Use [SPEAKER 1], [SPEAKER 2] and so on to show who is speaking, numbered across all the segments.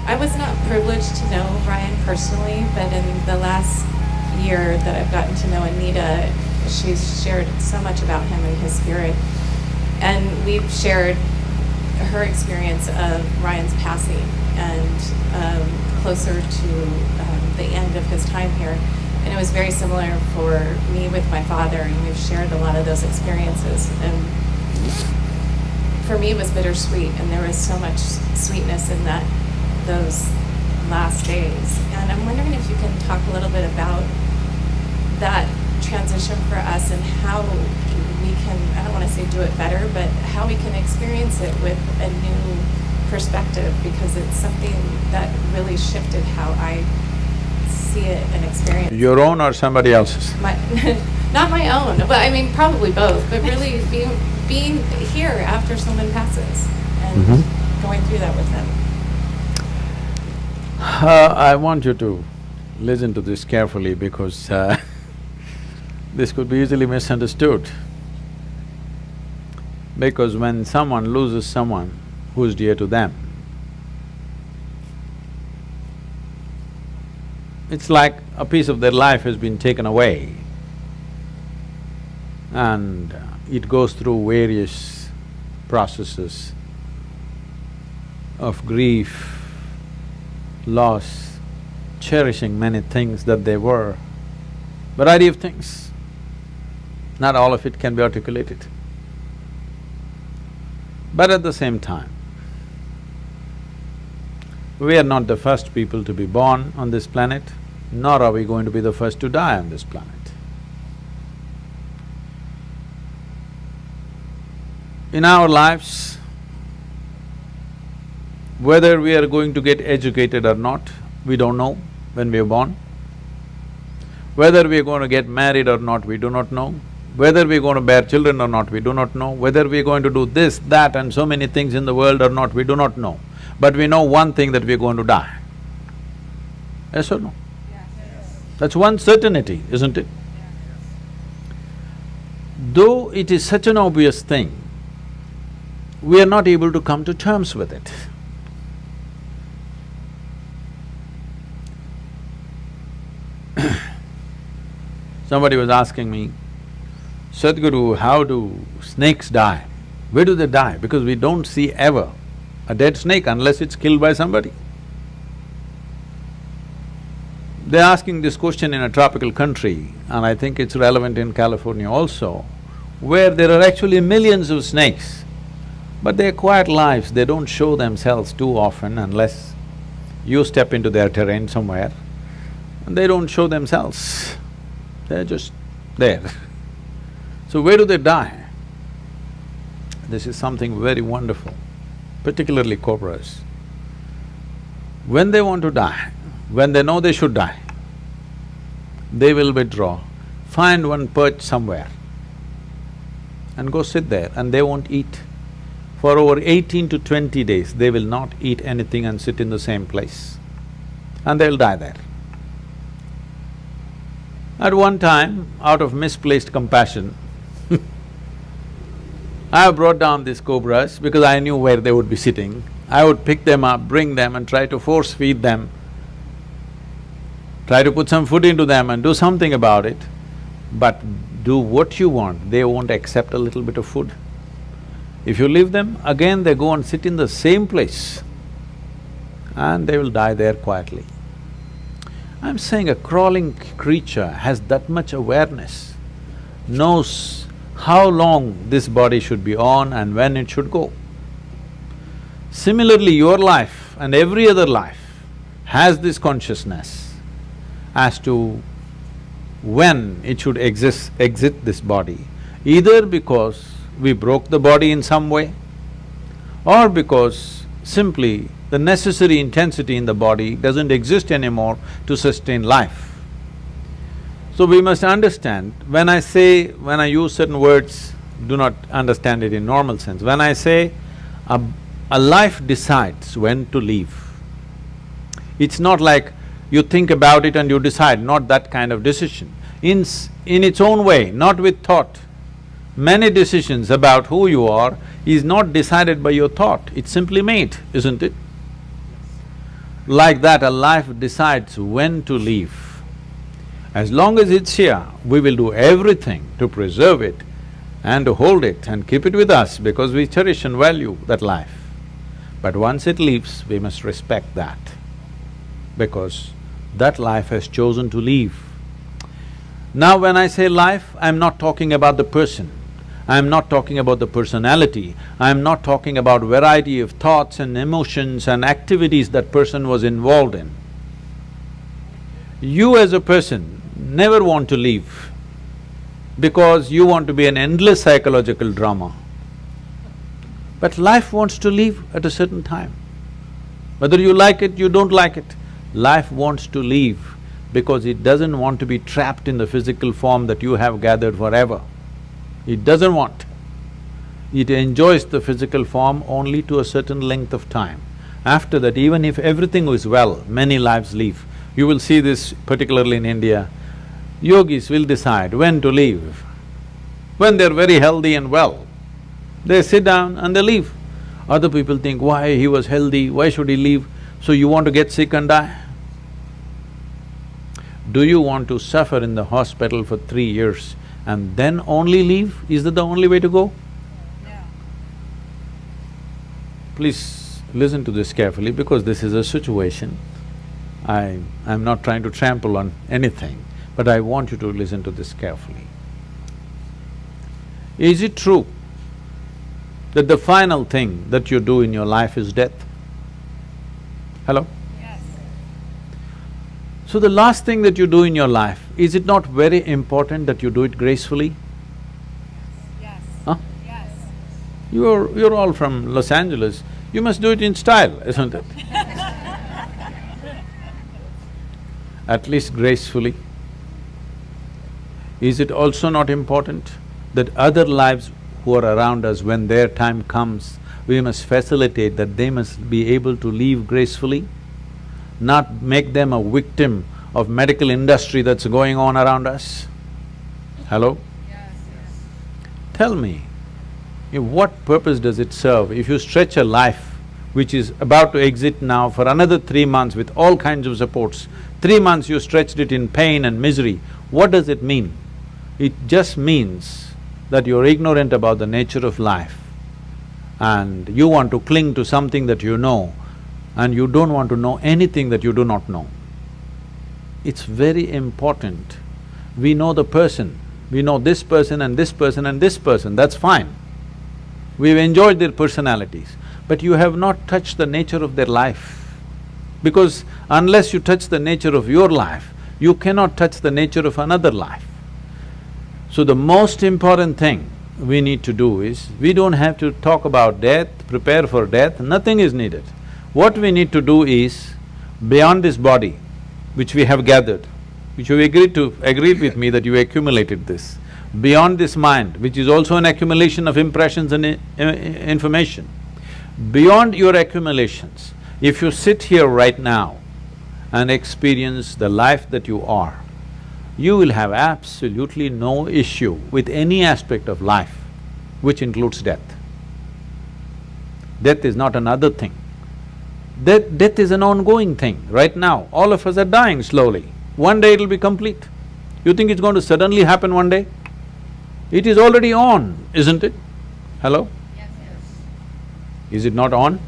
[SPEAKER 1] I was not privileged to know Ryan personally, but in the last year that I've gotten to know Anita, she's shared so much about him and his spirit. And we've shared her experience of Ryan's passing and closer to the end of his time here. And it was very similar for me with my father, and we've shared a lot of those experiences. And for me, it was bittersweet, and there was so much sweetness in those last days. And I'm wondering if you can talk a little bit about that transition for us and how we can, I don't want to say do it better, but how we can experience it with a new perspective, because it's something that really shifted how I see it and experience it.
[SPEAKER 2] Your own or somebody else's?
[SPEAKER 1] Not my own, but I mean probably both, but really being here after someone passes and going through that with them.
[SPEAKER 2] I want you to listen to this carefully because this could be easily misunderstood. Because when someone loses someone who's dear to them, it's like a piece of their life has been taken away, and it goes through various processes of grief, loss, cherishing many things that they were, variety of things. Not all of it can be articulated. But at the same time, we are not the first people to be born on this planet, nor are we going to be the first to die on this planet. In our lives, whether we are going to get educated or not, we don't know when we are born. Whether we are going to get married or not, we do not know. Whether we are going to bear children or not, we do not know. Whether we are going to do this, that and so many things in the world or not, we do not know. But we know one thing, that we are going to die. Yes or no? Yes. That's one certainty, isn't it? Yes. Though it is such an obvious thing, we are not able to come to terms with it. Somebody was asking me, Sadhguru, how do snakes die? Where do they die? Because we don't see ever a dead snake unless it's killed by somebody. They're asking this question in a tropical country, and I think it's relevant in California also, where there are actually millions of snakes, but they're quiet lives, they don't show themselves too often unless you step into their terrain somewhere, and they don't show themselves, they're just there. So where do they die? This is something very wonderful, particularly cobras. When they want to die, when they know they should die, they will withdraw, find one perch somewhere and go sit there, and they won't eat. For over 18 to 20 days, they will not eat anything and sit in the same place, and they'll die there. At one time, out of misplaced compassion, I brought down these cobras because I knew where they would be sitting. I would pick them up, bring them and try to force feed them, try to put some food into them and do something about it. But do what you want, they won't accept a little bit of food. If you leave them, again they go and sit in the same place and they will die there quietly. I'm saying a crawling creature has that much awareness, knows how long this body should be on and when it should go. Similarly, your life and every other life has this consciousness as to when it should exit this body, either because we broke the body in some way or because simply the necessary intensity in the body doesn't exist anymore to sustain life. So we must understand, when I use certain words, do not understand it in normal sense. When I say a life decides when to leave, it's not like you think about it and you decide, not that kind of decision. In its own way, not with thought. Many decisions about who you are is not decided by your thought, it's simply made, isn't it? Like that, a life decides when to leave. As long as it's here, we will do everything to preserve it and to hold it and keep it with us because we cherish and value that life. But once it leaves, we must respect that because that life has chosen to leave. Now when I say life, I'm not talking about the person, I'm not talking about the personality, I'm not talking about variety of thoughts and emotions and activities that person was involved in. You as a person never want to leave because you want to be an endless psychological drama. But life wants to leave at a certain time. Whether you like it, you don't like it, life wants to leave because it doesn't want to be trapped in the physical form that you have gathered forever. It doesn't want. It enjoys the physical form only to a certain length of time. After that, even if everything is well, many lives leave. You will see this particularly in India. Yogis will decide when to leave. When they're very healthy and well, they sit down and they leave. Other people think, why he was healthy, why should he leave? So you want to get sick and die? Do you want to suffer in the hospital for 3 years and then only leave? Is that the only way to go?
[SPEAKER 3] No.
[SPEAKER 2] Please listen to this carefully because this is a situation. I'm not trying to trample on anything, but I want you to listen to this carefully. Is it true that the final thing that you do in your life is death? Hello?
[SPEAKER 3] Yes.
[SPEAKER 2] So the last thing that you do in your life, is it not very important that you do it gracefully?
[SPEAKER 3] Yes.
[SPEAKER 2] Huh?
[SPEAKER 3] Yes.
[SPEAKER 2] You're all from Los Angeles, you must do it in style, isn't it? At least gracefully. Is it also not important that other lives who are around us, when their time comes, we must facilitate that they must be able to leave gracefully, not make them a victim of medical industry that's going on around us? Hello?
[SPEAKER 3] Yes, yes.
[SPEAKER 2] Tell me, what purpose does it serve if you stretch a life which is about to exit now for another 3 months with all kinds of supports, 3 months you stretched it in pain and misery, what does it mean? It just means that you're ignorant about the nature of life and you want to cling to something that you know and you don't want to know anything that you do not know. It's very important. We know the person, we know this person and this person and this person, that's fine. We've enjoyed their personalities, but you have not touched the nature of their life. Because unless you touch the nature of your life, you cannot touch the nature of another life. So the most important thing we need to do is, we don't have to talk about death, prepare for death, nothing is needed. What we need to do is, beyond this body, which we have gathered, which you agreed with me that you accumulated this, beyond this mind, which is also an accumulation of impressions and information, beyond your accumulations, if you sit here right now and experience the life that you are, you will have absolutely no issue with any aspect of life, which includes death. Death is not another thing. Death is an ongoing thing. Right now, all of us are dying slowly. One day it'll be complete. You think it's going to suddenly happen one day? It is already on, isn't it? Hello?
[SPEAKER 3] Yes, yes.
[SPEAKER 2] Is it not on?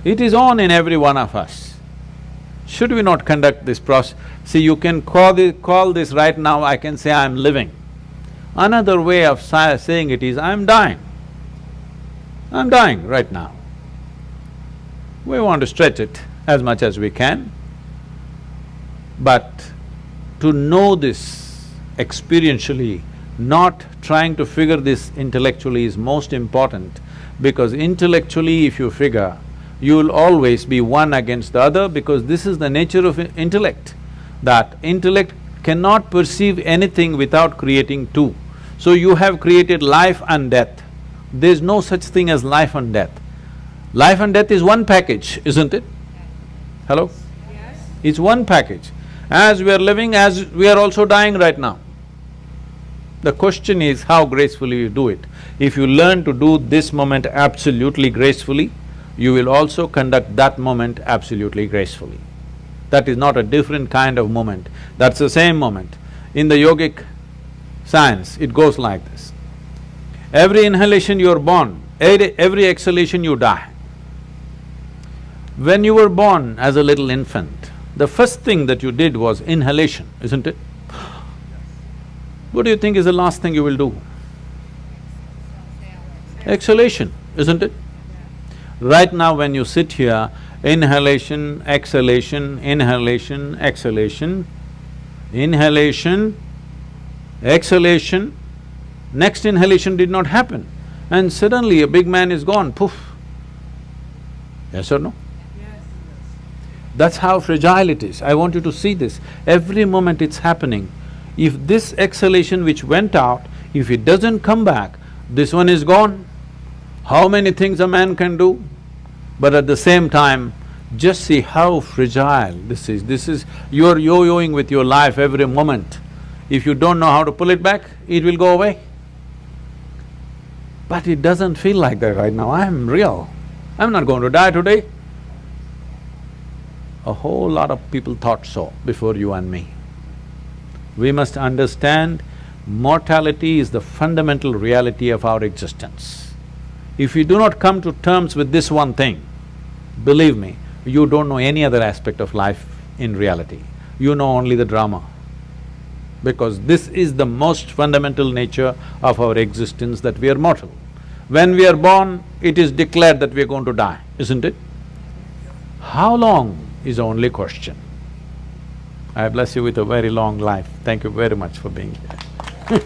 [SPEAKER 2] It is on in every one of us. Should we not conduct this process? See, you can call this right now, I can say I'm living. Another way of saying it is, I'm dying. I'm dying right now. We want to stretch it as much as we can, but to know this experientially, not trying to figure this intellectually is most important, because intellectually if you figure, you will always be one against the other, because this is the nature of intellect, that intellect cannot perceive anything without creating two. So you have created life and death. There's no such thing as life and death. Life and death is one package, isn't it? Hello?
[SPEAKER 3] Yes.
[SPEAKER 2] It's one package. As we are living, as we are also dying right now. The question is how gracefully you do it. If you learn to do this moment absolutely gracefully, you will also conduct that moment absolutely gracefully. That is not a different kind of moment, that's the same moment. In the yogic science, it goes like this. Every inhalation you are born, every exhalation you die. When you were born as a little infant, the first thing that you did was inhalation, isn't it? What do you think is the last thing you will do? Exhalation, isn't it? Right now when you sit here, inhalation, exhalation, inhalation, exhalation, inhalation, exhalation, next inhalation did not happen, and suddenly a big man is gone, poof. Yes or no? That's how fragile it is. I want you to see this. Every moment it's happening. If this exhalation which went out, if it doesn't come back, this one is gone. How many things a man can do? But at the same time, just see how fragile this is. You're yo-yoing with your life every moment. If you don't know how to pull it back, it will go away. But it doesn't feel like that right now. I'm real. I'm not going to die today. A whole lot of people thought so before you and me. We must understand mortality is the fundamental reality of our existence. If you do not come to terms with this one thing, believe me, you don't know any other aspect of life in reality. You know only the drama. Because this is the most fundamental nature of our existence, that we are mortal. When we are born, it is declared that we are going to die, isn't it? How long is the only question. I bless you with a very long life. Thank you very much for being here.